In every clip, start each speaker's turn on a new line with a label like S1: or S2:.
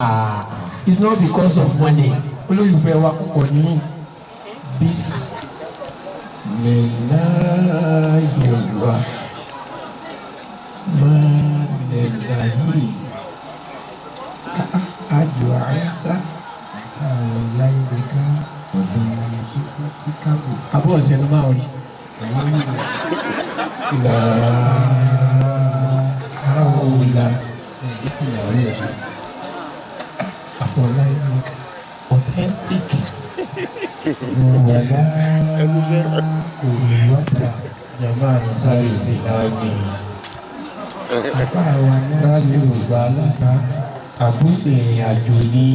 S1: It's not because of money. Olólùfẹ́ wa kò ní Bismillahirrahmanirrahim. Ajo Issah Olayinka Chicago. Abo ọ̀sẹ̀ ló máa rí. Olayinka authentic. Jaman sari silami. Àwa náà sì rògbà lásà. Àbúṣe ìrìnàjò ní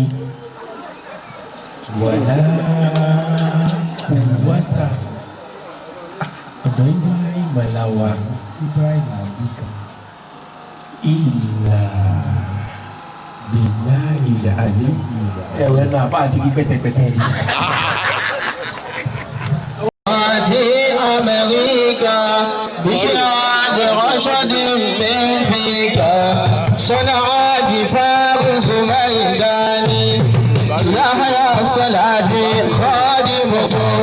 S1: wàlá kùwátà. Ọ̀dọ̀ Ibrahim Malawa, Ibrahim Abika. Ìlà bìlá ìlà àlẹ́ ìlà. Ẹ̀wẹ̀ náà bá àti kí pẹ́tẹ́pẹ́tẹ́ rí.
S2: Àti Amẹ́ríkà بشراد رشد من فيك صنعات فارس ميداني يا حيا صلاتي خادمكم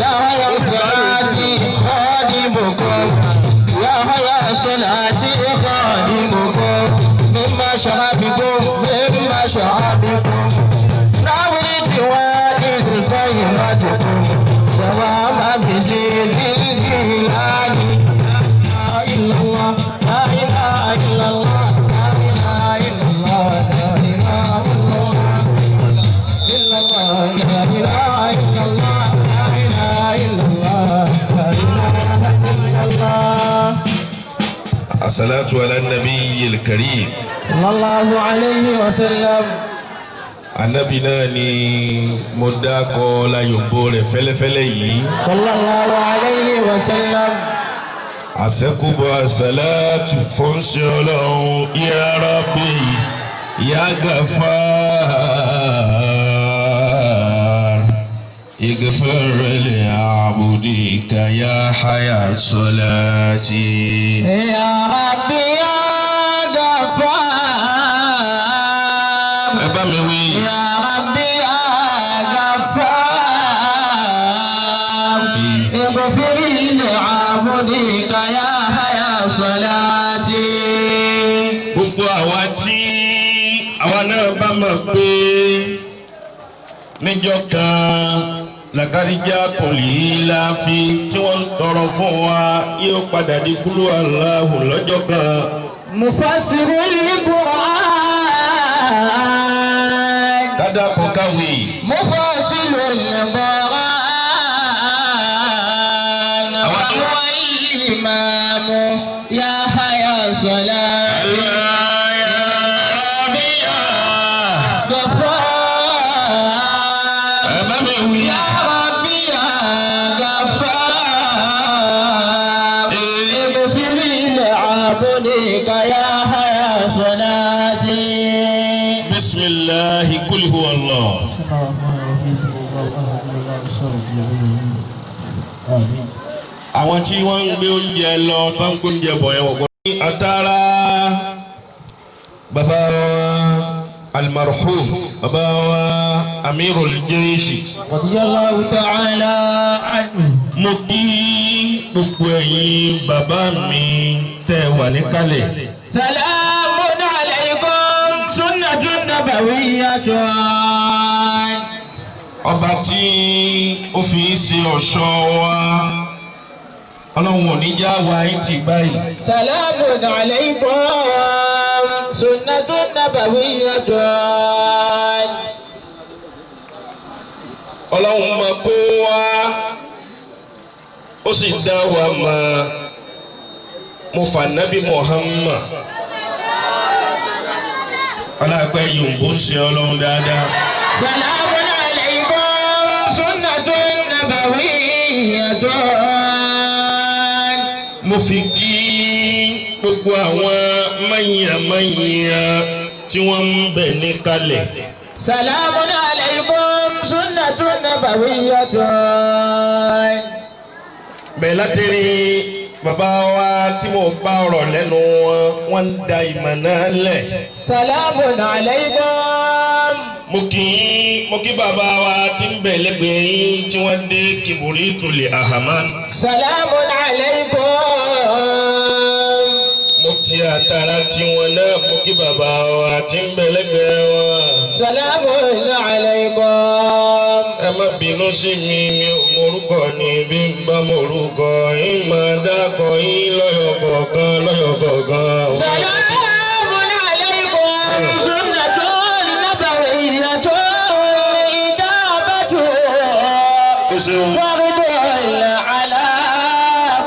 S2: يا حيا صلاتي خادمكم يا حيا صلاتي خادمكم مما شرابكم مما شرابكم ناويت وائل فيمتكم دوام بزيد الجيلاني لا إله إلا الله لا إله إلا الله لا إله إلا الله لا إله إلا الله لا إله إلا الله لا إله إلا الله.
S3: الصلاة على النبي الكريم
S2: صلى الله عليه وسلم.
S3: Ànábì náà ni mo dákọ̀ láyòǹbó rẹ̀ fẹ́lẹ́fẹ́lẹ́ yìí.
S2: صلى الله عليه وسلم.
S3: Àṣẹ́kùbọ̀ àṣàlátù fọ́nṣẹ́ Ọlọ́run ya Rabbi ya Ghaffar ighfir li abdika ya haya salati.
S2: Ya Rabbi ya Ghaffar.
S3: Ẹ bá mi wí.
S2: Ya Rabbi ya Ghaffar. Ighfir li abdika ya haya salati.
S3: Gbogbo àwa tí àwa náà bá mọ̀ pé níjọ́ kan làkàríjà kùnlé láàfi tí wọ́n ń tọrọ fún wa yóò padà di kúlú Allahu lọ́jọ́ kan.
S2: Mufassirul Qur'an.
S3: Dáadáa kọ káwé.
S2: Mufassirul Qur'an. Wal imamu ya haya salati.
S3: Bismillah kul huwa Allah. Àwọn tí wọ́n ń gbé oúnjẹ lọ tó ń gbé oúnjẹ bọ̀ yẹn wọ̀gbọ́n. Àtàrà bàbá almarhum bàbá wa amirul jayshi.
S2: Radiyallahu ta'ala anhu.
S3: Mo kí gbogbo ẹ̀yin bàbá mi tẹ́ wà níkàlẹ̀.
S2: Salamun alaykum sunnatun nabawiyyatun.
S3: Ọba tí ó fi ṣe ọ̀ṣọ́ wa Ọlọ́run ò ní já wa ti báyìí.
S2: Salamun alaykum sunnatun nabawiyyatun.
S3: Ọlọ́run mọ̀ kó wa ó sì dá wa mọ̀ mo fà nábì Muhammad ọlọ́pẹ́ yòǹbó ṣe Ọlọ́run dáadáa.
S2: Salamun alaykum sunnatun nabawiyyatun.
S3: Mo fi kí gbogbo àwọn mayàmáyà tí wọ́n ń bẹ̀ níkàlẹ̀.
S2: Salamun alaykum sunnatun nabawiyyatun.
S3: Bẹ́ẹ̀ látẹ̀rí bàbá wa tí mo bá ọ̀rọ̀ lẹ́nu wọn ń da ìmọ̀ náà lẹ̀.
S2: Salamun alaykum.
S3: mo kí bàbá wa tí ń bẹ̀ lẹ́gbẹ̀ẹ́ yín tí wọ́n dé Kibritul Ahman.
S2: Salamun alaykum.
S3: mo ti àtàrà tiwọn náà mo kí bàbá wa tí ń bẹ̀ lẹ́gbẹ̀ẹ́ wọn.
S2: Salamun alaykum.
S3: ẹ má bínú sí mi ò morúkọ ní bí n bá morúkọ yín máa dákọ yín lọ́yọ̀kọ̀ọ̀kan.
S2: Salamun alaykum. Sunnatun nabawiyyatun ijabatu. Fardun ala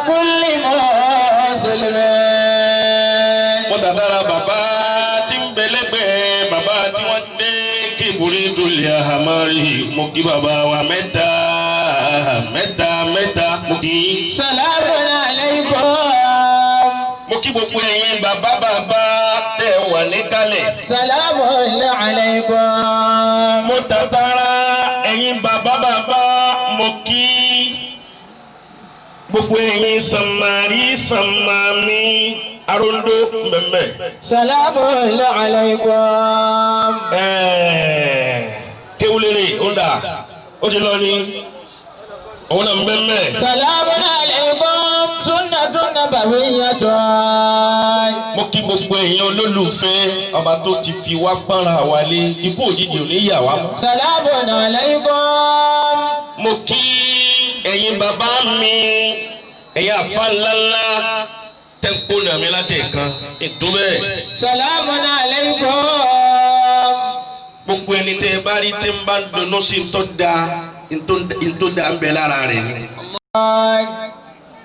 S2: kulli muslimin.
S3: mo dàdára bàbá tí ń bẹ lẹ́gbẹ̀ẹ́ bàbá tí wọ́n dé Kibritul Ahman mo kí bàbá wa mẹ́ta mo kí.
S2: Salamun alaykum.
S3: mo kí gbogbo ẹ̀yin bàbá tẹ́ wà níkàlẹ̀.
S2: Salamun alaykum.
S3: mo tàtàrà ẹ̀yin bàbá mo kí gbogbo ẹ̀yin sàmàmí arondo mẹ́mẹ́.
S2: Salamun alaykum.
S3: kéwulere onda ó ti lọ ní òun náà mẹ́mẹ́.
S2: Salamun alaykum. Sunnatun nabawiyyatun.
S3: mo kí gbogbo ẹ̀yin olólùfẹ́ ọba tó ti fi wá pọ́nra wálé ikú òjijì ò ní yà wá mọ́.
S2: Salamun alaykum.
S3: mo kí ẹ̀yin bàbá mi ẹ̀yin àfa ńláńlá tẹ́kọ̀ ní àmì látẹ̀kan ètò bẹ́ẹ̀.
S2: Salamun alaykum.
S3: gbogbo ẹni tẹ́ ẹ bá rí tí ń bá ń dunnú sí ntọ́ da ń bẹ lára rẹ̀ ni.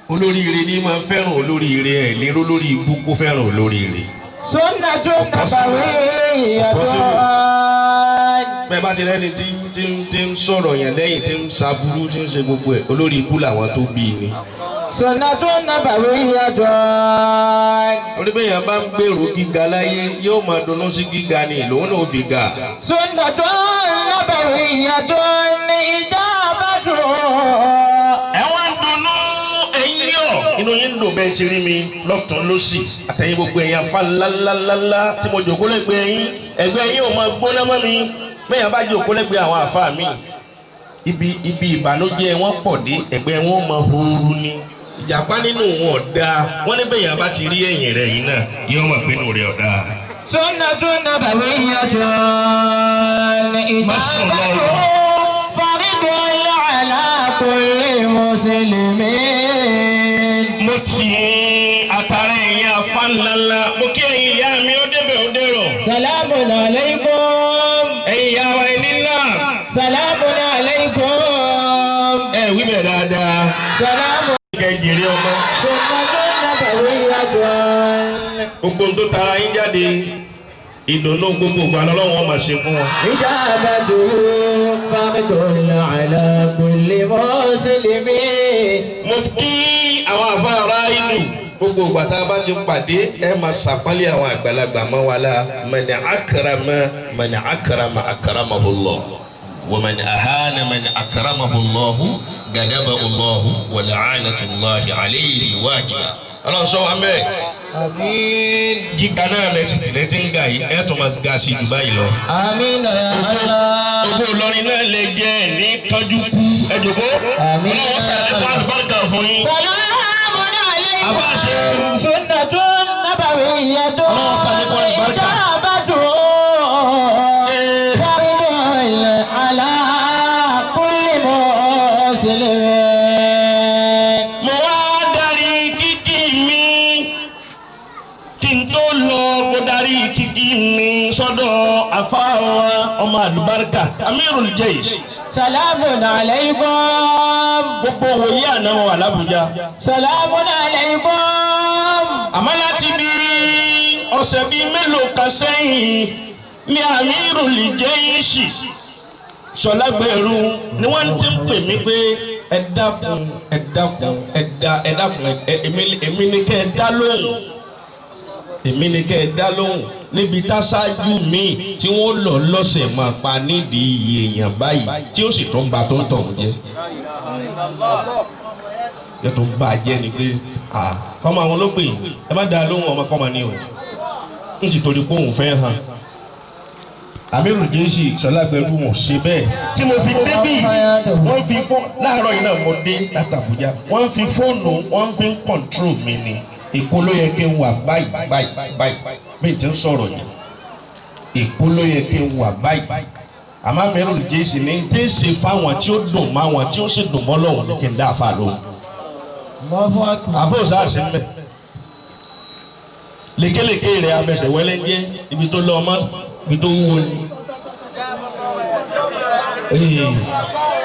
S3: olóríire ni máa fẹ́ràn olóríire ẹ̀ lérò lórí ibú kó fẹ́ràn olóríire.
S2: Sunnatun nabawiyyatun.
S3: bẹ́ẹ̀ bá ti rẹ́ni tí ń sọ̀rọ̀ yẹn lẹ́yìn tí ń ṣaburú tí ń ṣe gbogbo ẹ̀ olórí ibú làwọn tó bí ni.
S2: Sunnatun nabawiyyatun.
S3: oníbẹ̀yàn bá ń gbèrò gíga láyé yóò máa dunnú sí gíga ni lòun náà fi ga.
S2: Sunnatun nabawiyyatun ijabatu.
S3: ẹ wá ń dunnú ẹ̀yin yọ̀ inú yín dùn bẹ́ẹ̀ ti rí mi lọ́tún lọ́sì àtẹ̀yìn gbogbo ẹ̀yin afá ńláńláńlá tí mo jòkó lẹ́gbẹ̀ẹ́ yín ẹgbẹ́ yín ò máa gbóná mọ́ mi bẹ́ẹ̀ bá jòkó lẹ́gbẹ̀ẹ́ àwọn afá mi ibi ìbànújẹ́ wọn pọ̀ dé ẹgbẹ́ wọn máa hooru ni ìjàpá nínú wọn ọ̀dà wọn ní bẹ́ẹ̀ bá ti rí ẹ̀yìn rẹ̀ yìí náà yóò mọ̀ pé inú rẹ̀ ọ̀dà.
S2: Sunnatun nabawiyyatun ijabatu. Fardun ala kulli muslimin.
S3: mo ti àtàrà ẹ̀yìn afá ńláńlá mo kí ẹ̀yin ìyá mi ó débẹ̀ ó dérò.
S2: Salamun alaykum.
S3: ẹ̀yin ìyá wa ẹni ńlá.
S2: Salamun alaykum.
S3: wí bẹ̀ dáadáa.
S2: Salamun.
S3: kẹ́jìrì ọmọ.
S2: Sunnatun nabawiyyatun.
S3: gbogbo tó tara yín jáde ìdùnnú gbogbo ìgbà lọ́wọ́ máa ṣe fún wọn.
S2: Ijabatu fardun ala kulli muslimin.
S3: mo kí àwọn afárá ìlú gbogbo ìgbà tá a bá ti pàdé ẹ máa ṣàpọ́nlé àwọn àgbàlagbà mọ́ wa la man akrama akramahullah wa man ahana man akramahullah gadabahu Allah wa la'anatullahi alayhi wajiba. ọlọ́run sọ wa mẹ́ẹ̀.
S2: Àmín.
S3: gíga náà lẹ́tí ń ga yìí ẹ̀ tó máa ga sí jù báyìí lọ.
S2: Àmín ya Allah.
S3: Gbogbo Ìlọrin náà lè jẹ́ ní tọ́jú kú ẹ jòkó.
S2: Àmín.
S3: ọlọ́run sàlékún àlùbáríkà fún yín.
S2: Salamun alaykum.
S3: Abáṣe.
S2: Sunnatun nabawiyyatun.
S3: ọlọ́run sàlékún àlùbáríkà.
S2: Ijabatu. Fardun ala kulli muslimin.
S3: mo wá darí kíkí mi kí n tó lọ mo darí kíkí mi sọ́dọ̀ àfáàwọ̀ ọmọ àlùbáríkà Amirul Jaysh.
S2: Salamun alaykum.
S3: gbogbo òye àná wọn wà l'Ábùjá.
S2: Salamun alaykum.
S3: àmọ́ láti bí ọ̀sẹ̀ bíi mélòó kan sẹ́yìn ní Amirul Jaysh Ṣọlágbẹ̀rú ni wọ́n ti ń pè mí pé ẹ dákun èmi ni kẹ́ ẹ dá lóhùn èmi ni kẹ́ ẹ dá lóhùn níbi táṣáájú mi tí wọ́n lọ lọ́sẹ̀ máa pa nídìí iye èèyàn báyìí tí ó sì tún ba tó ń tọ̀ jẹ́ yẹ tó bá a jẹ́ ni pé kọ́mọ àwọn ló pè ẹ má da lóhùn ọmọ kọ́mọ ni o n ti torí pé òun fẹ́ hàn Amiru Jesi Sọlágbẹ̀rù mọ̀ ṣe bẹ́ẹ̀ tí mo fi débì wọ́n fi fóònù láàárọ̀ yìí náà mo dé láti Àbújá wọ́n fi fóònù wọ́n fi ń kọ̀ntró mi ni Èkó ló yẹ kí n wà báyìí bí n ti ń sọ̀rọ̀ yìí Èkó ló yẹ kí n wà báyìí àmọ́ Amiru Jesi ní tí ń ṣe fáwọn tí ó dùn mọ́ àwọn tí ó sì dùn mọ́ lọ́wọ́ ní kí n dá àfa lóhùn àfọwọ́sá àṣẹ mbẹ́ lékeleke rẹ̀ abẹsẹ̀ wẹ́lẹ́ jẹ́ ibi tó lọ ọmọ ibi tó wúwo ni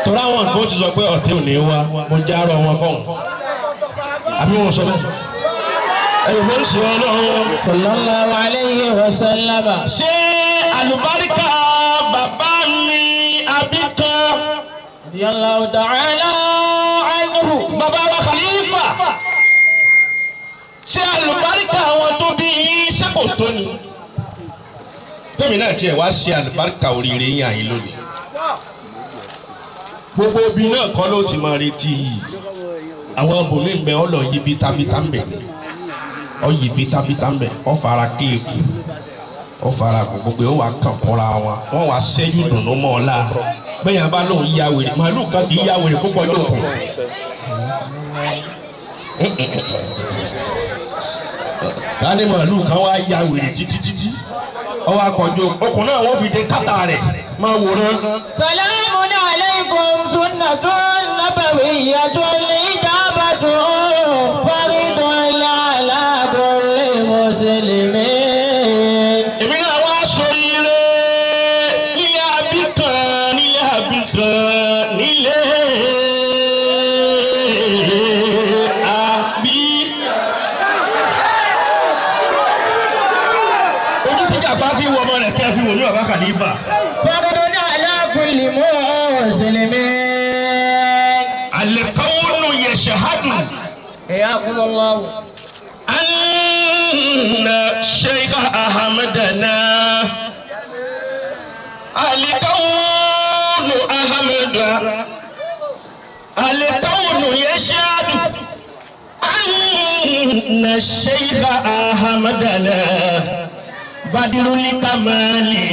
S3: torí àwọn nǹkan ó ti sọ pé ọ̀tẹ̀ ò ní wá mo já arọ wọn kọ́ àbí wọn sọ bẹ́ẹ̀ ẹ̀yìn fún sí Ọlọ́run
S2: sallallahu alayhi wa sallam.
S3: ṣé àlùbáríkà bàbá mi Abíkan
S2: radiyallahu ta'ala anhu
S3: bàbá wa Khalifa ṣé àlùbáríkà àwọn tó bí yín ṣé kò tó ni tèmi náà tiẹ̀ wá ṣe àlùbáríkà oríire yín àyín lónìí gbogbo obì náà kọ́ ló ti máa retí yìí àwọn obìnrin ń bẹ ọ lọ yí bítábítá ń bẹ ọ yí bítábítá ń bẹ ọ fara kéèkù ọ fara gbogbo ó wà kàn kọ́ra wọn wà ṣẹ́jú dùnú mọ́ ọ la bẹ́ẹ̀ yẹn bá lóun yá wèrè màálù kan kì í yá wèrè púpọ̀ yóò kù láti màálù kan wá yá wèrè títí ọwọ́ akọ̀jọ okùn náà wọ́n fi dé kátà rẹ̀ máa wòran.
S2: salamun alaykum sunnatun nabawiyyatun ijabatun faridun ala kulli muslimin.
S3: èmi náà wá sóríire nílé Abíkan nílé Abíkan nílé àbí. ojú tí jàpá fi wọ ọmọ rẹ̀ kí ẹ fi wò ní bàbá Khalifa.
S2: faridun ala kulli muslimin.
S3: al-kawnu yashhadu.
S2: hayyakumullah.
S3: anna Sheikh Ahmadana al-kawnu Ahmada al-kawnu yashhadu anna Sheikh Ahmadana Badirul kamali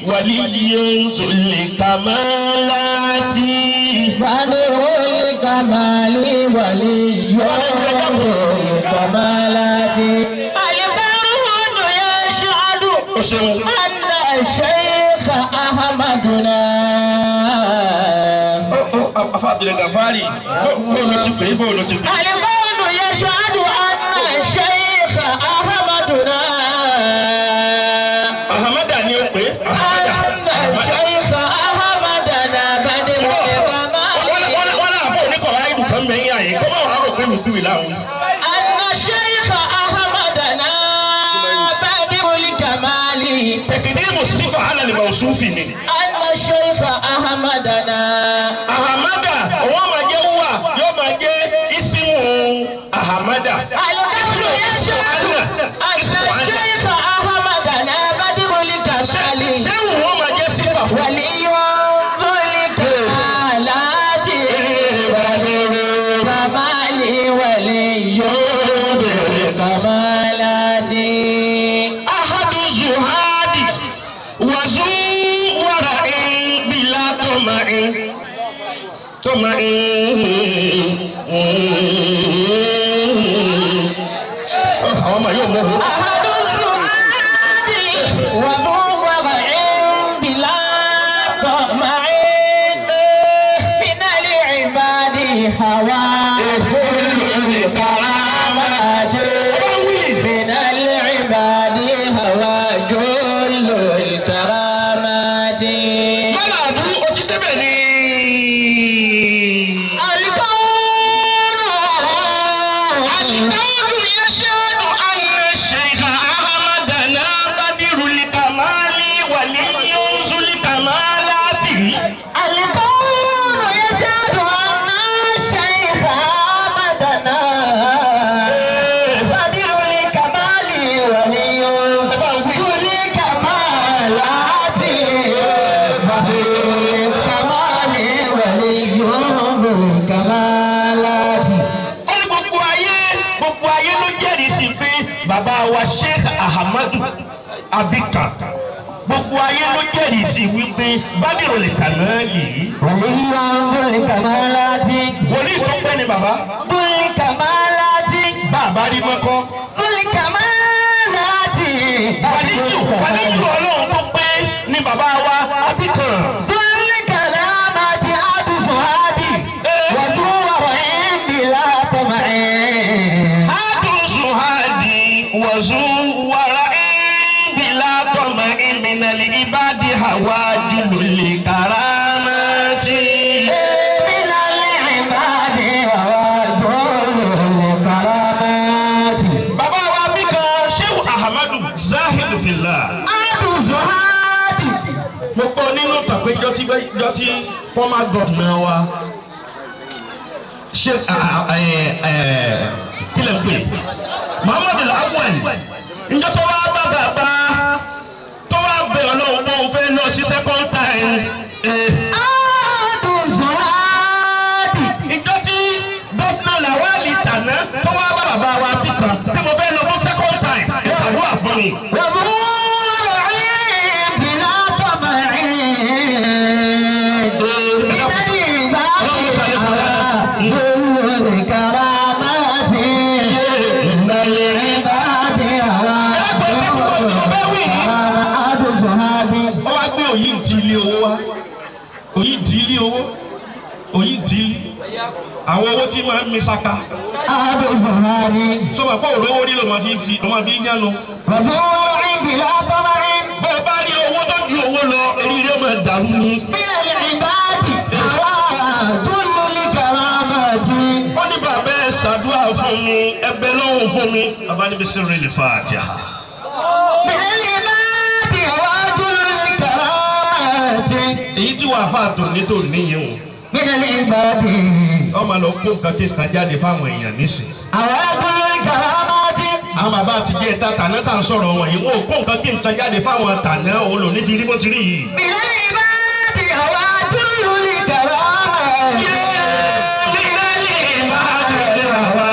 S3: waliyun zul kamalati
S2: Badirul kamali waliyun zul kamalati al-kawnu yashhadu anna Sheikh Ahmaduna
S3: Abdul Gafari bọ́ọ̀lù ti pè
S2: al-kawnu yashhadu anna Sheikh Ahmaduna
S3: Ahamada ni ó pè
S2: Sheikh Ahmadana Badirul kamali
S3: wọ́n náà fún oníkọ̀ọ́ àìdù kan mẹ́yìn àyè kó máa wà rò pé lùdú ìlànà.
S2: anna Sheikh Ahmadana Badirul kamali
S3: tẹkidimu sífà hànà ni mọ̀ọ́sùfì ni.
S2: anna Sheikh Ahmadana
S3: Ahamada òun máa jẹ́ wúwà yóò máa jẹ́ isimu Ahamada.
S2: al-kawnu yashhadu anna Sheikh Ahmadana Badirul kamali
S3: ṣé wọ́n máa jẹ́ sífà fún.
S2: waliyun zul kamalati Badirul kamali waliyun zul kamalati
S3: ahadu zuhadi wazu wara'in bila toma'in àwọn ọmọ yóò mọ̀ ọ́.
S2: أحد السعاد وذو وضع بلا طمع من العباد حوائج الكرامات من العباد هواج الكرامات
S3: mọ́lá àbú ó ti débẹ̀ ní. الكون يشهد أن الشيخ أحمدنا بدر الكمال ولي ذو الكمالات.
S2: الكون يشهد أن الشيخ أحمدنا بدر الكمال ولي ذو الكمالات بدر الكمالات
S3: wa Sheikh Ahmadu Abika gbogbo ayé ló jẹ́rìí sí wípé bádìrò lè kà náà yìí.
S2: wàlíyà dúlì kàmáláàtì.
S3: wòlíì tó pẹ́ ni bàbá.
S2: dúlì kàmáláàtì.
S3: bàbá rí mọ́kọ́.
S2: dúlì kàmáláàtì.
S3: wàlíjù ọlọ́run tó pẹ́ ni bàbá wa Abika.
S2: dúlì kàlámàtì àdùsùhádì. wàjú wàrà ìbílà tọmọ̀ẹ́.
S3: àdùsùhádì wàjú wàrà ìbílà tọmọ̀ẹ́ minali ibadi hawadilu li karamati.
S2: minali ibadi hawadilu li karamati.
S3: bàbá wa Abika Sheikh Ahmadu Zahid fillah.
S2: àdùsùhádì.
S3: gbogbo nínú tàpé jọtí former governor wa Sheikh kílẹ̀ pé Muhammadu Awwal njẹ́ tó wá bá bàbá tó wá bẹ̀ ọlọ́run pé òun fẹ́ lọ sí second time.
S2: àdùsùhádì.
S3: ìjọ tí gọ́fúnà Lawali Tàná tó wá bá bàbá wa Abika pé mo fẹ́ lọ fún second time ẹ ṣàdúrà fún mi. àwọn owó tí máa ń mi saka. sọ́mà kó olówó nílò máa fi yánu.
S2: bàbá wọn rìn bí lábọ́mọ́ rìn.
S3: bó o bá rí owó tó ju owó lọ eríire máa dàrú ni.
S2: bílẹ̀ ìbáàdì àwa àdúró ní kàrámàtì.
S3: ó ní bàbá ẹ ṣàdúrà fún mi ẹ̀bẹ̀ lọ́hùn fún mi. bàbá níbi sí rẹ̀ lè fa Fatiha.
S2: bílẹ̀ ìbáàdì àwa àdúró ní kàrámàtì.
S3: èyí tí wàá fà tó ní tó níyẹn o.
S2: bílẹ̀ ìbáàdì.
S3: ọmọ lọ kó nǹkan kéka jáde fáwọn èèyàn nísìn.
S2: àwa àdúró ní kàrámàtì.
S3: àwọn bàbá àti jẹ́ ìta tàná tà ń sọ̀rọ̀ wọ̀nyí wọn ò kó nǹkan kéka jáde fáwọn tàná òun lò ní fi rí bó ti rí yìí.
S2: bílẹ̀ ìbáàdì àwa àdúró ní kàrámàtì. bílẹ̀ ìbáàdì àwa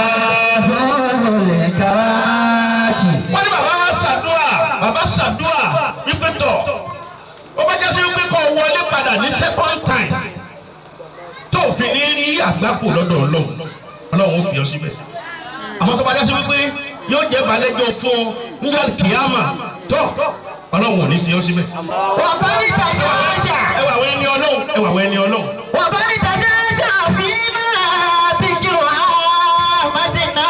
S2: àdúró ní kàrámàtì.
S3: wọ́n ní bàbá ṣàdúrà wípé tọ̀ ó bá jẹ́ sí wípé kọ́ wọlé padà ní second time tó fi ní rí àgbákò lọ́dọ̀ ọlọ́run ó fi ọ síbẹ̀ àmọ́ tó bá jẹ́ sí wípé yóò jẹ́ balẹ̀jọ́ fún ọ nígbà kìámà tó ọlọ́run ò ní fi ọ síbẹ̀.
S2: wọ́n kọ́ ní tàṣàṣà.
S3: ẹwà àwọn ẹni ọlọ́run.
S2: wọ́n kọ́ ní tàṣàṣà fi máa bí jù àmàdínà.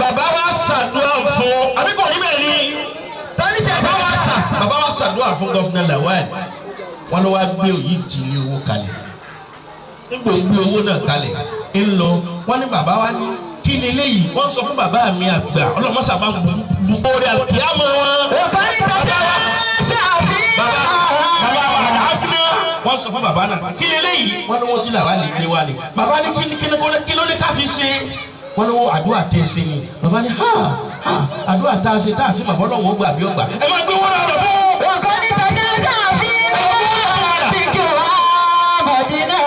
S3: bàbá wa ṣàdúrà fún àbíkọ̀ níbẹ̀ ni.
S2: tọ́ni ṣẹ̀ṣẹ̀ wá sà.
S3: bàbá wa ṣàdúrà fún gọ́fúnà Lawal wọn ló wá gbé òyìn tí ilé owó kalẹ̀ nígbà gbé owó náà kalẹ̀ ń lọ wọn ní bàbá wa ní kí ni eléyìí wọn sọ fún bàbá mi àgbà ọlọmọsà máa ń bu orí àkíyàmọ wọn.
S2: wọ́n kọ́ ní tàṣàṣà fi
S3: bàbá wa àdáhùn wọn sọ fún bàbá náà kí ni eléyìí wọn ní wọn ti Lawal gbé wa ni bàbá ní kí ló ní ká fi ṣe wọn ní wọn àdúrà tẹ ẹ ṣe ni bàbá ní àdúrà tá a ṣe tá a ti màbọ́ lọ́wọ́ gbà bí ó gbà ẹ máa gbé wọn náà lọ fún.
S2: wọ́n kọ́ ní tàṣàṣà fi máa bí jù àmàdínà.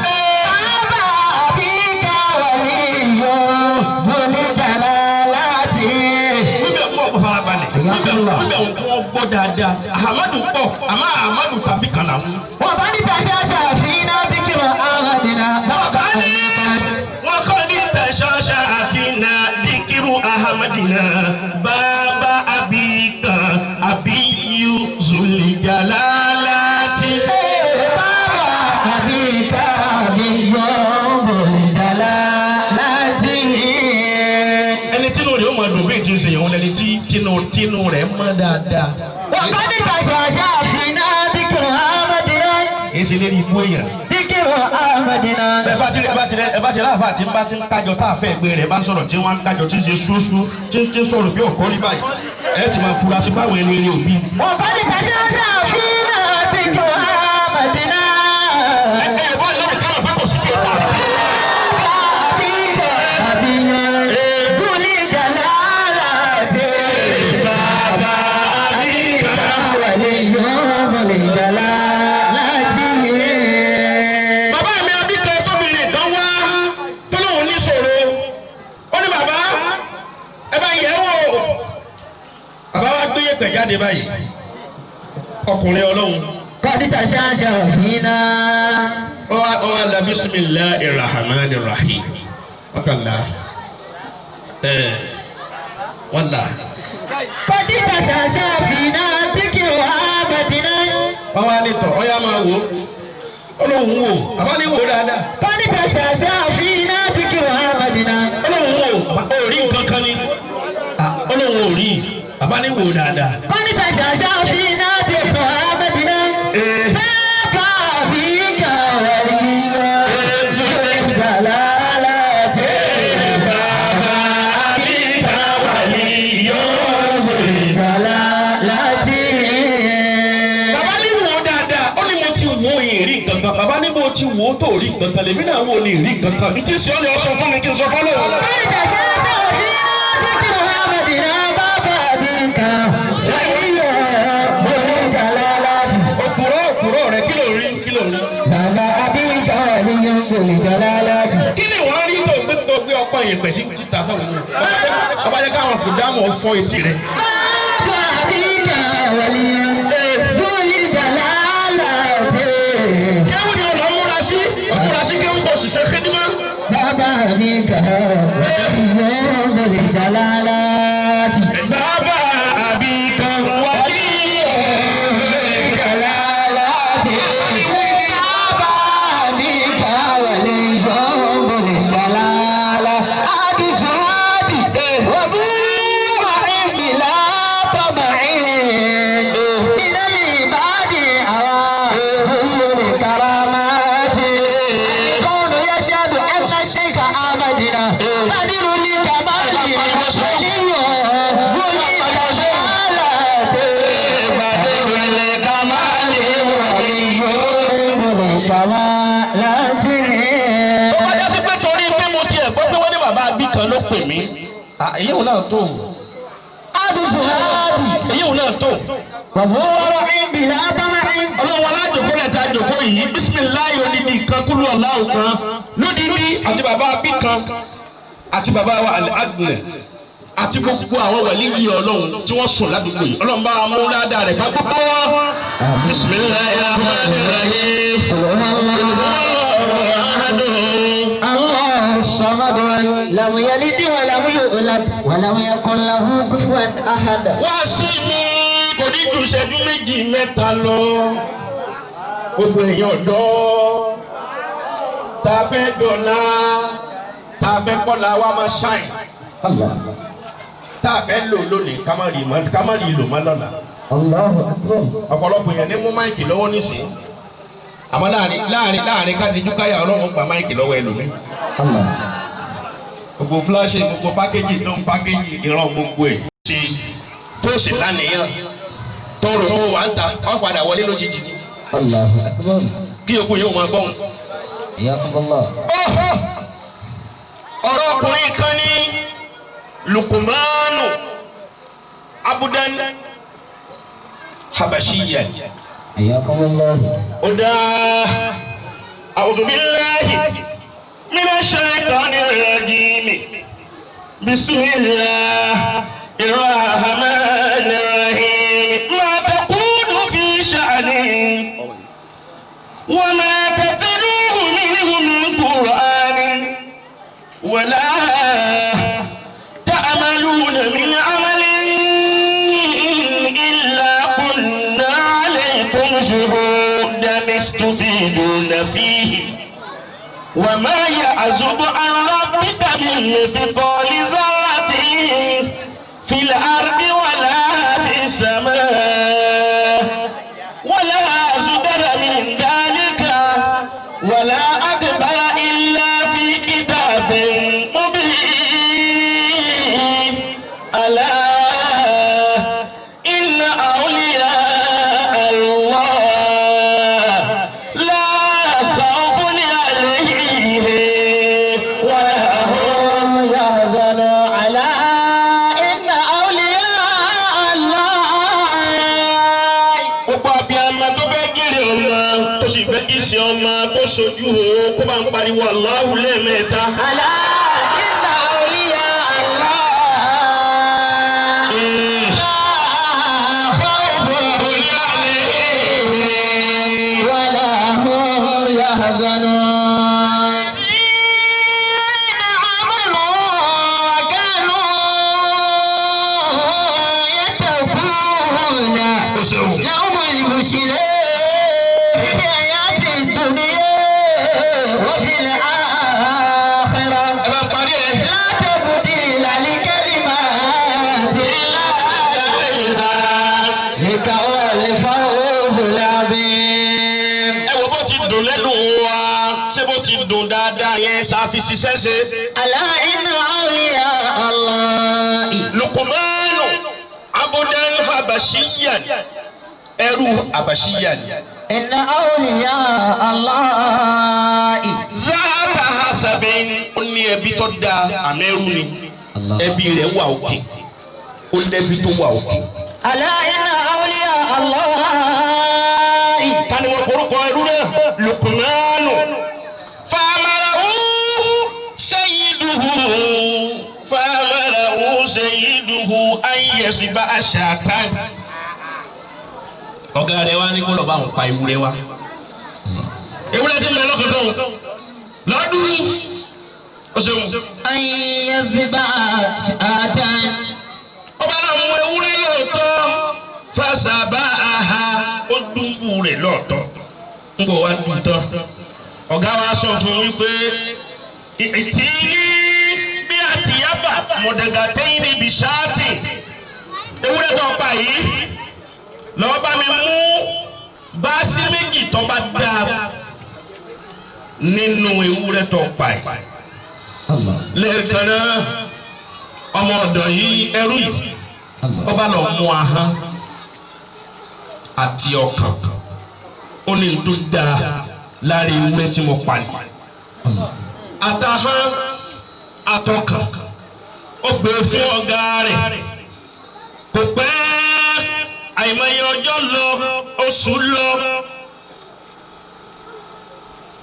S2: bàbá Abika wọlé yọ wọlé jàlá láti.
S3: níbẹ̀ kú ọ̀pọ̀ farabalẹ̀ níbẹ̀ kú ọgbọ́ dáadáa Ahmadu pọ̀ àmọ́ Ahmadu tàbí kan làwọn.
S2: wọ́n kọ́ ní tàṣàṣà fi náà bí jù àmàdínà.
S3: wọ́n kọ́ ní tàṣàṣà àfihàn díkìrù Ahmadina bàbá Abika abiyu zulijalalati.
S2: bàbá Abika abiyu zulijalalati.
S3: ẹni tínú rẹ̀ ó máa dùn bí ti ń sèyàn lẹni tí tínú rẹ̀ mọ́ dáadáa.
S2: wọ́n kọ́ ní tàṣàṣà fi náà bí jù àmàdínà.
S3: èsì lè rí ibú èèyàn.
S2: díkìrù Ahmadina.
S3: ẹ bá ti láàfà tí ń bá ti ń kájọ tá a fẹ́ gbé rẹ̀ bá ń sọ̀rọ̀ tí wọ́n ń kájọ tí ń ṣe ṣúṣú tí ń sọ̀rọ̀ bí ọ̀kọ́ rí báyìí ẹ ti máa fura sí báwọn ẹni eré òbí.
S2: wọ́n bá ní tàṣàṣà fi náà bí jù àmàdínà.
S3: ẹ bọ́ ìlànà kánà pé kò sí kí ẹ ta.
S2: Abika abiyu zulijalalati.
S3: bàbá Abika
S2: wọlé yọ zulijalalati.
S3: bàbá mi Abika tóbìnrin kan wá tó lóun níṣòro ó ní bàbá dé báyìí ọkùnrin Ọlọ́run.
S2: kọ́dítà ṣáṣá fínà.
S3: ọwọ́ ala bismillahir rahmanir rahim ọkànlá wọ́n là.
S2: kọ́dítà ṣáṣá fínà bíkìrò àbàdínà.
S3: wọ́n wá ní tọ̀ ọ̀yá máa wò Ọlọ́run wò àbá ní wò dáadáa.
S2: kọ́dítà ṣáṣá fínà bíkìrò àbàdínà.
S3: Ọlọ́run wò ó rí nǹkan kan ní Ọlọ́run ò rí àbá ní wò dáadáa.
S2: kọ́dítà ṣáṣá fínà bíkìrò àbàdínà. bàbá mi kà wà nínú ìgbàlá láti.
S3: bàbá mi kà wà ní
S2: ìgbàlá láti.
S3: bàbá ní wò dáadáa ó ní mo ti wò ìrí gangan bàbá ní mo ti wò tó rí gangan lèmi náà wò ní ìrí gangan ní tí sọ ni ọ sọ fún mi kí n sọ fọlọ.
S2: kọ́dítà ṣáṣá fínà bíkìrò àbàdínà bàbá mi kà wà nínú ìgbàlá láti.
S3: òpùrọ̀ rẹ̀ kí ló rí.
S2: bàbá abíyíká wà nínú ìgbàlá láti.
S3: kí ni wọ́n rí tó gbé ọkọ yẹn pẹ̀sí títa fáwọn ènìyàn. bàbá yẹ káwọn kò dáàmú ọ̀fọ̀ etí rẹ̀.
S2: bàbá abíyíká wà nínú ìgbàlá láti.
S3: kéwù ni ọ̀nà múra sí kéwù kò sì ṣe kédìmọ́.
S2: bàbá abíyíká wà nínú ìgbàlá láti.
S3: bàbá àbíkà wà ní
S2: ìgbàlá láti. bàbá abíyíká wà nínú ìgbàlá láti. àdìsúwádìí wàbúrò ìbílà tọ́bàáyé. ìdílé ìbàdí àwọn olùkàràmàtì. kọ́nù yẹ́sàdù ẹ̀ka ṣèkà àmàdìnà. kádìrú ní kàmáàlì. àdìrú wọlé kàmáàlà tẹ̀. kádìrú ní kàmáàlì. àdìrú wọlé kàmáàlà tẹ̀.
S3: ó bá jẹ́ sí pé torí pé mo tiẹ̀ gbọ́ pé wọ́n ní bàbá àbí kan ló pè mí. èyí ò náà tó.
S2: àdìsúwádìí
S3: èyí ò náà tó.
S2: wàbúrò ìbílà tọ́bàáyé.
S3: ọlọ́run alájòkó rẹ̀ ta jòkó yìí bísímìláyò odidi kan kúlú ọ̀làwù kan lódìdí àti bàbá àbí kan àti bàbá wa àgbẹ̀ àti gbogbo àwọn wàlí yìí ọlọ́run tí wọ́n sùn ládùúgbò yìí ọlọ́run bá wa mú ládàá rẹ̀ bá gbogbo wọn. bísímìláyò rahmanirrahim.
S2: الله الصمد لم يلد ولم يولد ولم يكن له كفوا أحد.
S3: wá sí mi kò ní ju ìṣẹ́jú méjì mẹ́ta lọ gbogbo èèyàn ọ̀dọ́ tá a fẹ́ dọ̀la tá a fẹ́ kọ́la wa máa ṣáìn tá a fẹ́ lò lónìí ká má rí lò má lọ́la. ọ̀pọ̀lọpọ̀ èèyàn ní mú máìkì lọ́wọ́ nísìnyí àmọ́ láàrin kádìjú káyà ọlọ́run gba máìkì lọ́wọ́ ẹlòmíì. gbogbo fúláṣì gbogbo pákéjì tó ń pákéjì ìran gbogbo ẹ̀ ṣe tó sì lánìyàn tó rò ó wà ń ta wọ́n padà wọlé lójijì ni. kí okú yóò máa gbọ́n. ọ̀rọ̀ ọkùnrin kan ní Lukumanu abudan habashiyan. Oda a'udhu billahi minash shaitanir rajim. Bismillahir rahmanir rahim. Ma taqulu fi sha'nin wa ma tatluhu minhu min Qur'anin wa la ta'maluna min 'amalin illa kunna 'alaykum shuhudan istufiduna fihi wa ma ya'zubu 'an rabbika min mithqali dharratin fil ardi wa la fis samaa wa la asghara min dhalika wa la akbara illa fi kitabin mubin. Ala inna awliya Allah la khawfun alayhim wa la hum
S2: يحزنون على إن أولياء الله.
S3: gbogbo abiyamọ tó fẹ́ gèrè ọmọ tó sì fẹ́ kí ṣe ọmọ tó sojú o kó bá ń pariwo Allahu lẹ́ẹ̀mẹ́ta.
S2: على إن أولياء الله لا لهم البشرى في الحياة الدنيا وفي الآخرة لا تبديل لكلمات الله ذلك هو الفوز العظيم.
S3: ẹ wo bó ti dùn lẹ́nu wa ṣé bó ti dùn dáadáa yẹn ṣáfi ṣiṣẹ́ ṣe.
S2: ألا إن أولياء الله
S3: Lukumanu abudan habashiyan ẹrú habashiyan.
S2: إن أولياء الله
S3: Zaata hasabin ó ní ẹbí tó da àmẹ́rù ni ẹbí rẹ̀ wà òkè ó lẹ́bí tó wà òkè.
S2: ألا إن أولياء الله
S3: Tani mo korúkọ ẹrú náà Lukumanu famarahu sayyiduhu ayẹsiba aṣatan. Ọ̀gá rẹ̀ wá ní kó lọ bá òun pa ewúrẹ́ wá. Ewúrẹ́ ti lọ lọ́kọ̀tọ̀ lọ́dún ó ṣeun.
S2: أن يذبح شاة
S3: Ọba náà mú ewúrẹ́ lóòótọ́ fàṣàbà àhà ó dúnbù rẹ̀ lọ́ọ̀tọ̀ ń bọ̀ wá dùn tán. Ọ̀gá wa sọ fún wípé ìtìlí bí àtìyábà mọ̀dàgàtẹ́yìn níbi ṣáàtì ewúrẹ́ tó pa yìí lọ́wọ́ bá mi mú báàsì méjì tó bá dáa nínú ewúrẹ́ tó pa yìí. Lẹ́ẹ̀kan náà ọmọ ọ̀dọ̀ yìí ẹrú yìí ọba lọ mú ahọ́n àti ọkàn ó ní tó dáa lára ewúrẹ́ tí mo pa ní. Àtàhán àtọkàn ó gbé fún ọ̀gá rẹ̀ kò pẹ́ àìmọye ọjọ́ lọ oṣù lọ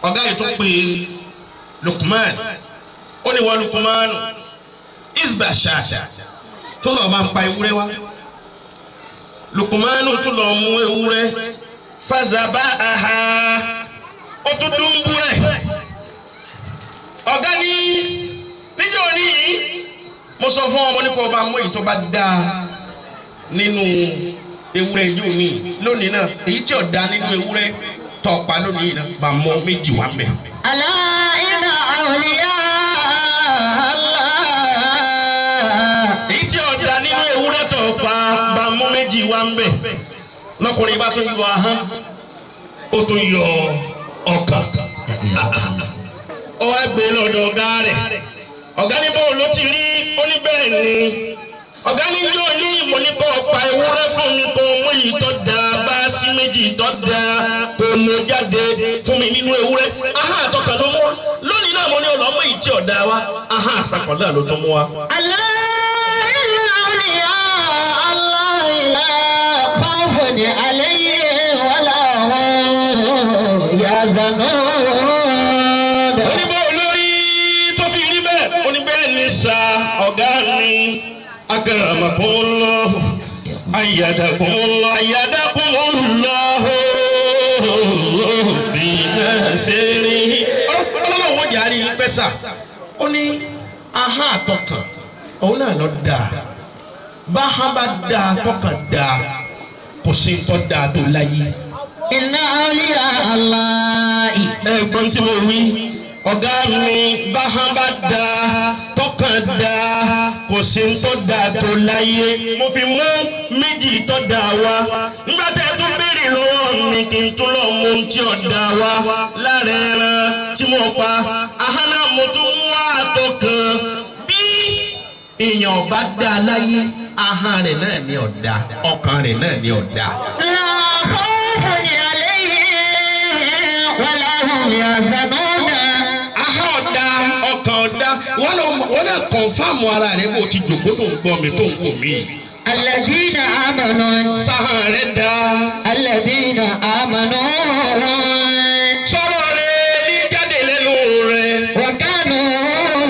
S3: ọ̀gá yìí tún pè Lukman ó ní wọ́n Lukmanu isba ṣáàtà tún lọ́ọ́ máa ń pa ewúrẹ́ wá. Lukmanu tún lọ́ọ́ mú ewúrẹ́ fazaba aha ó tún dúnbú ẹ̀. Ọ̀gá ní níjọ́ ní mo sọ fún ọmọ nípa ọba mú èyí tó bá dáa nínú ewúrẹ́ ìjọ mi lónìí náà èyí tí ò dáa nínú ewúrẹ́ tó pa lónìí náà bá mọ méjì wá mẹ́.
S2: ألا إن أولياء الله
S3: Èyí tí ò dáa nínú ewúrẹ́ tó pa bá mọ méjì wá mẹ́. Lọ́kùnrin bá tún yọ ahọ́n ó tún yọ ọkàn. Ó wá gbé lọ́dọ̀ ọ̀gá rẹ̀. Ọ̀gá ní bóun ló ti rí ó ní bẹ́ẹ̀ ni. Ọ̀gá ní yóò ní ìmọ̀ nípa ọ̀pá ewúrẹ́ fún mi kó mú èyí tó dáa bá sí méjì tó dáa kó mú jáde fún mi nínú ewúrẹ́. Ahá àtọkàn ló mú wa. Lónìí náà mo ní ọ̀nà ọmọ yìí tí ọ̀dà wa. Ahá àtọkàn náà ló tún mú wa.
S2: ألا إن أولياء الله لا خوف عليهم ولا هم يحزنون.
S3: Oníbọ̀ olórí tó fi rí bẹ́ẹ̀ oníbẹ̀ẹ́ ní sa ọ̀gá mi. Akramakumullah ayyadakumullah bí nasiri. Ọlọ́run wọ́n jàrí pẹ́sà ó ní ahọ́n àtọkàn òun náà lọ dáa bá hàn bá dáa tọkàn dáa kò sí tó dáa tó láyé.
S2: إن أولياء الله
S3: Ẹ̀gbọ́n tí mo wí ọ̀gá mi bá hàn bá dáa tọkàn dáa kò sí tó dáa tó láyé. Mo fi mú méjì tó dáa wá nígbà tẹ́ ẹ tún béèrè lọ́wọ́ mi kí n tún lọ mú tí ò dáa wá lára ẹran tí mo pa ahánà mo tún mú àtọkàn bí èèyàn bá dáa láyé ahọ́n rẹ̀ náà ní ọ̀dà ọkàn rẹ̀ náà ní ọ̀dà.
S2: لا خوف عليهم ولا هم يحزنون.
S3: Ahọ́n ọ̀dà ọkàn ọ̀dà wọ́n náà kọ̀nfàmù ara rẹ̀ bó ti jòkó tó ń gbọ́ mi tó ń wò mí.
S2: الذين آمنوا
S3: Sáhàn rẹ̀ dá.
S2: الذين آمنوا
S3: Sọ̀rọ̀ rẹ̀ ní jáde lẹ́nu rẹ̀.
S2: وكانوا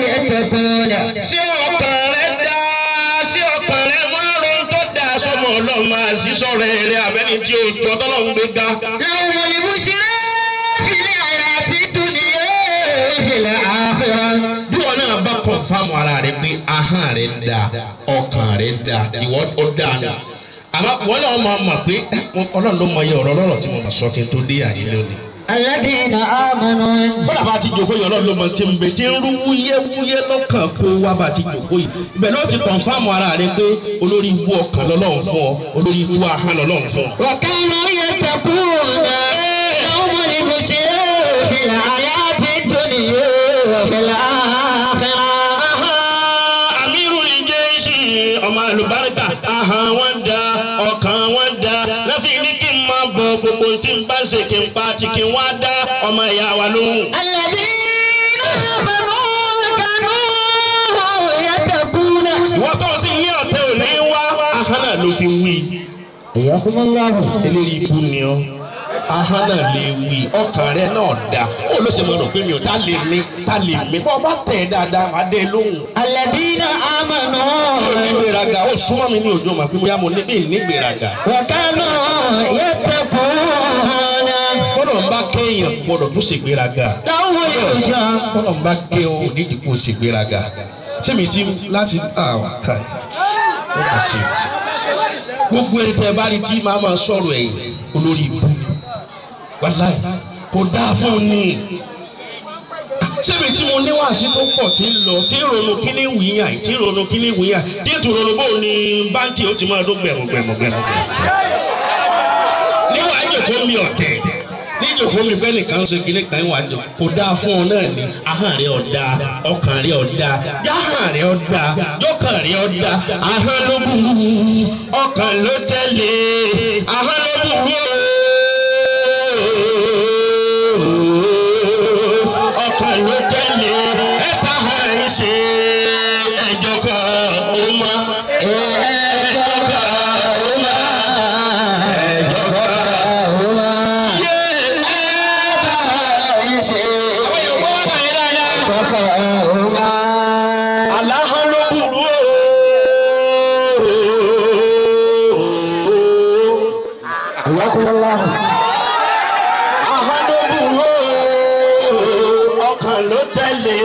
S2: يتقون.
S3: Ṣé ọkàn rẹ̀ dá? Ṣé ọkàn rẹ̀ máa ron tó dá sọmọ ọlọ́mọ àti sọ̀rọ̀ rẹ̀ abẹ́ni tí ó jọ tọ́lọ́hún gbé ga.
S2: لهم البشرى في الحياة الدنيا وفي الآخرة.
S3: Bí wọn náà bá kọ̀nfàmù ara rẹ̀ pé ahọ́n rẹ̀ dá ọkàn rẹ̀ dá ìwọ ó dá nù. àmọ́ wọ́n náà máa mọ̀ pé ọlọ́run ló mọ iye ọ̀rọ̀ lọ́rọ̀ tí mo mọ̀ sọ kí n tó dé àyè lónìí.
S2: alladhina amanu.
S3: bọ́dà bá ti jòkó yìí ọlọ́run ló mọ tí ń bẹ tí ń rú wúyẹ́wúyẹ́ lọ́kàn kó wá bá ti jòkó yìí ibẹ̀ náà ti kọ̀nfàmù ara rẹ pé olórí ibú ọkàn lọ́lọ́run fún ọ olórí ibú ahọ́n lọ́lọ́run fún ọ.
S2: wa kanu yattaquna yawmal bushra fil hayati dunya wa fil akhirah.
S3: Amirul Jayshi ọmọ àlùbáríkà ahọ́n wọn da ọkàn wọn da lọ́fíì ní kí n máa bọ̀ gbogbo tí n bá ṣe kí n pa tí kí n wá dá ọmọ ìyá wa lóhùn.
S2: alladhina amanu kanu yattaquna.
S3: ìwọ́n tó sì ní ọ̀tẹ̀ òní wá ahọ́n náà ló fi wí.
S2: Iyakumullahu.
S3: eléyìí ikú ni ọ ahọ́n náà lè wí ọkàn rẹ náà da ó ló ṣe mọ̀ rò pé mi ò tá lè mí bọ́ bá tẹ̀ dáadáa má dé lóhùn.
S2: alladhina amanu.
S3: onígbèraga ó súnmọ́ mi ní òjò mà pé bóyá mo ní nígbèraga.
S2: wa kanu yattaquna.
S3: bọ́dọ̀ ń bá kéèyàn gbọ́dọ̀ tún ṣègbéraga.
S2: láwọn ìṣá.
S3: bọ́dọ̀ ń bá kéèyàn ò ní ìdìbò ṣègbéraga. sẹ́mi tí láti àwọn ká ẹ̀ ẹ̀ ẹ̀ ṣe. gbogbo ẹni tẹ́ bá rí tí màá máa sọ̀rọ̀ ẹ̀yìn olórí ibú wàláì kò dáa fún un ní. sẹ́mi tí mo níwàásí tó pọ̀ tí ń lọ tí ń ronú kíní wíyà tí ń ronú kíní wíyà tí ń tún ronú bóun ní báńkì ó ti máa dún gbẹ̀mùgbẹ̀mù. níwà ìjòkó mi ọ̀tẹ̀ níjòkó mi bẹ́ẹ̀ nìkan ṣe kíní kan wà jọ kò dáa fún ọ náà ni ahọ́n rẹ ọ̀dà ọkàn rẹ ọ̀dà jáhàn rẹ ọ̀dà jọ́kàn rẹ ọ̀dà ahọ́n ló burú ọkàn ló tẹ̀lé ahọ́n ló burú ọkàn ló tẹ̀lé ẹ̀ta àìṣe ẹjọ́ kan ó mọ́ ẹjọ́ kan ó mọ́ ẹjọ́ kan ó mọ́ yé ẹ̀ta àìṣe àwọn Yorùbá wà báyìí dáadáa ẹjọ́ kan ó mọ́ aláhán ló burú
S2: Iyakumullahu.
S3: ló tẹ̀lé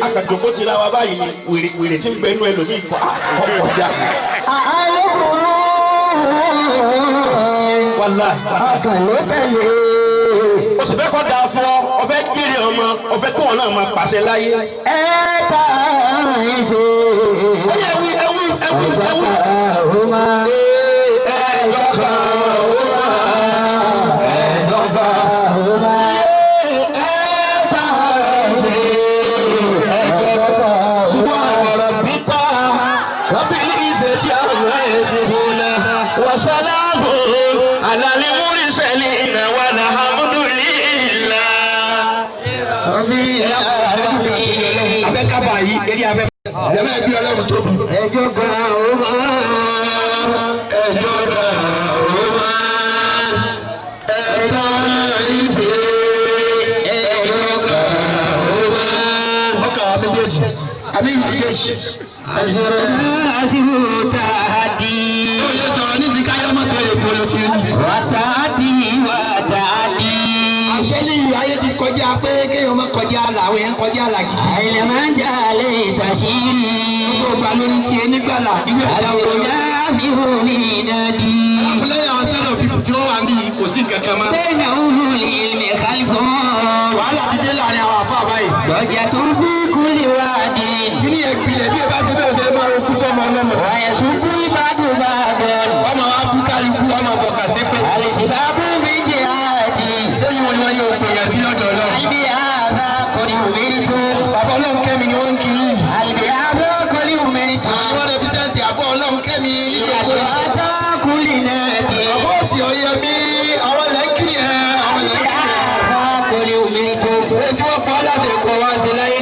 S3: akadoko ti ra wa báyìí ni wèrè tí ń bẹ inú ẹlòmíì kọ́ ọ̀pọ̀jà. wàlá
S2: ọkàn ló tẹ̀lé.
S3: o sì fẹ́ kọ́ da fún ọ ọ fẹ́ kéré ọmọ ọ fẹ́ kó wọn náà máa pàṣẹ láyé.
S2: ẹ bá ń ṣe.
S3: ó yẹ ẹwí.
S2: ẹjọ́ kan ó máa.
S3: ẹjọ́ kan ó máa. ẹjọ́ kan ó máa. وسلام على المرسلين والحمد لله. abẹ́ kábà yìí eré abẹ́. ẹ̀mẹ́ ẹbí ọlọ́run tóbi.
S2: ẹjọ́ kan ó máa.
S3: ẹjọ́ kan ó máa. ẹjọ́ ìṣe. ẹjọ́ kan ó máa. ọkà wa méjèèjì àbí méjèèjì.
S2: àṣìwò tàdí.
S3: ó lè sọ̀rọ̀ ní sìkáyọ̀ mọ́ bẹ̀rẹ̀ kó ló ti rí.
S2: wà tàdí wà tàdí.
S3: àtẹ́lẹ̀ yìí ayé ti kọjá pé kéèyàn má kọjá àlà àwọn èèyàn kọjá àlà gidi.
S2: àìlẹ̀ máa ń jà lè tàṣírí.
S3: gbogbo ọgbà lórí ti ẹni gbàlà ìwé ìdáwó.
S2: àlùyá àṣìwò ní ìdádì.
S3: lẹ́yìn àwọn sẹ́lọ̀ pípù tí wọ́n wà ní kò sí nǹkan kan mọ́.
S2: bẹ́ẹ̀ ni òun lè lè kálífọ́.
S3: wàhálà ti dé láàrin àwọn àfọ àbáyé.
S2: lọ́jà tó ń fi kúlẹ̀ wá dé.
S3: kí ni ìpìlẹ̀ bí ẹ bá ṣe bẹ́ẹ̀ ṣe máa kú sọ́mọ ọlọ́mọ.
S2: wàyẹ̀ sùkú ìbádùn bá bẹ̀rù.
S3: wọ́n máa wá bú kálukú wọ́n máa bọ̀ kà sí pé.
S2: àlèsì bá fún mi jẹ́ àdì.
S3: lẹ́yìn wọn ni wọ́n yóò pè yàn sí lọ́dọ̀ náà.
S2: àlùbí àdá kọ́ni òmìnir tó.
S3: bàbá ọlọ́run kẹ́mi ni wọ́n ń kiri.
S2: àlùbí àdá kọ́ni òmìnir tó.
S3: wọ́n rẹ̀ bí sẹ́ǹtì àbọ̀ ọlọ́run kẹ́mi.
S2: ìyàtọ̀ àdá kúlì náà dé.
S3: àbọ̀ òsì ọ̀yẹ́ bí àwọn lẹ́kìrì ẹ̀ àwọn lẹ́kìrì ẹ̀.
S2: àdá kọ́ni òmìnir tó.
S3: ṣé tí wọ́n pa á láṣẹ kọ́ wá sí láyé